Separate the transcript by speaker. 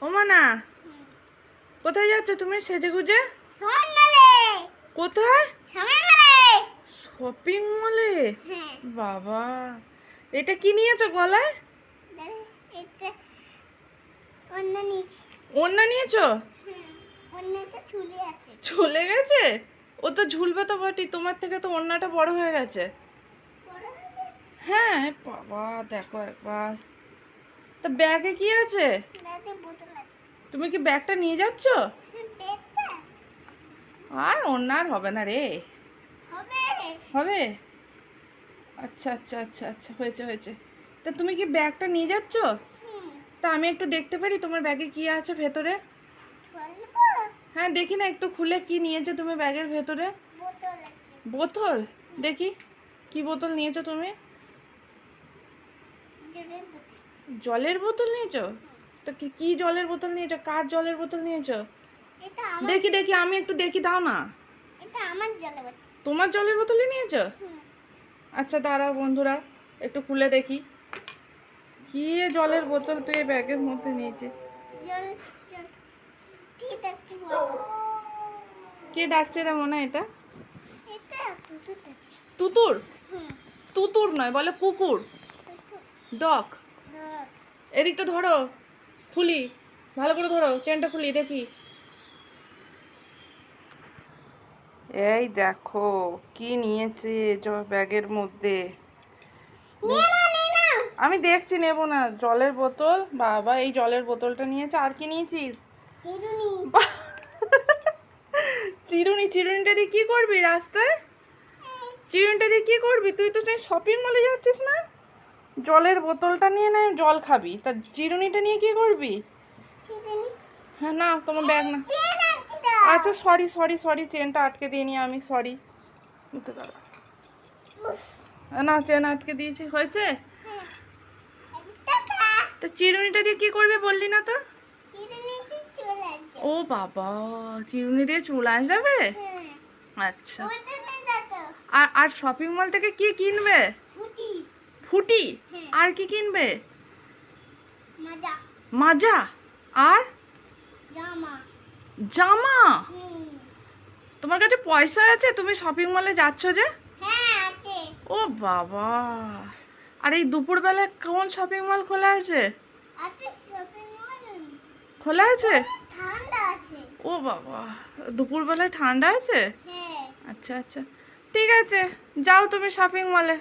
Speaker 1: ও মানা, কোথায় যাচ্ছ তুমি সেজে গুজে? কোথায়? শপিং মলে। বাবা, এটা কি নিয়েছো গলায়? ওড়না নিয়েছো? ঝুলে গেছে? ও তো ঝুলবে তো বটি, তোমার থেকে তো ওড়নাটা বড় হয়ে গেছে। হ্যাঁ বাবা, দেখো একবার। তা ব্যাগে কি আছে? তুমি কি ব্যাগটা নিয়ে যাচ্ছ? আর ওড়নার হবে না রে। হবে? আচ্ছা আচ্ছা আচ্ছা আচ্ছা, হয়েছে হয়েছে। তা তুমি কি ব্যাগটা নিয়ে যাচ্ছ? তা আমি একটু দেখতে পারি তোমার ব্যাগে কি আছে ভেতরে? হ্যাঁ দেখি না, একটু খুলে কি নিয়েছো তুমি ব্যাগের ভেতরে? বোতল? দেখি কি বোতল নিয়েছো তুমি? জলের বোতল নিয়েছো? তো কি জলের বোতল নিয়েছো? কার জলের বোতল নিয়েছো? দেখি দেখি, আমি একটু দেখি, দাও না। তোমার জলের বোতলই নিয়েছো? আচ্ছা দাঁড়াও বন্ধুরা, একটু খুলে দেখি কি জলের বোতল তুই এই ব্যাগের মধ্যে নিয়েছিস। কে ডাকছে রে মনে? এটা তুতুর? তুতুর নয়, বলে কুকুর, ডগ। এদিকটা ধরো, খুলি, ভালো করে ধরো, চেনটা খুলি দেখি। এই দেখো কি নিয়েছে ব্যাগের মধ্যে। আমি দেখছি, নেব না। জলের বোতল, বাবা এই জলের বোতলটা নিয়েছে। আর কি নিয়েছিস? চিরুনি। চিরুনিটা দিয়ে কি করবি রাস্তায়? চিরুনিটা দিয়ে কি করবি? তুই তো শপিং মলে যাচ্ছিস না? জলের বোতলটা নিয়ে না জল খাবি, তা চিরুনিটা নিয়ে কি করবি? হ্যাঁ না, তোমার ব্যাগ না। আচ্ছা সরি সরি সরি, চেনটা আটকে দিইনি আমি, সরি। না, চেন আটকে দিয়েছি, হয়েছে। তো চিরুনিটা দিয়ে কি করবে বললি না তো? ও বাবা, চিরুনি দিয়ে চুল আসবে? আচ্ছা। আর শপিং মল থেকে কি কিনবে? ফুটি। আর কি কিনবে? মাজা। আর জামা। তোমার কাছে পয়সা আছে? তুমি শপিং মলে যাচ্ছ যে? ও বাবা, আর এই দুপুরবেলা কোন শপিং মল খোলা আছে? খোলা আছে? ও বাবা, দুপুরবেলায় ঠান্ডা আছে? আচ্ছা আচ্ছা, ঠিক আছে, যাও তুমি শপিং মলে।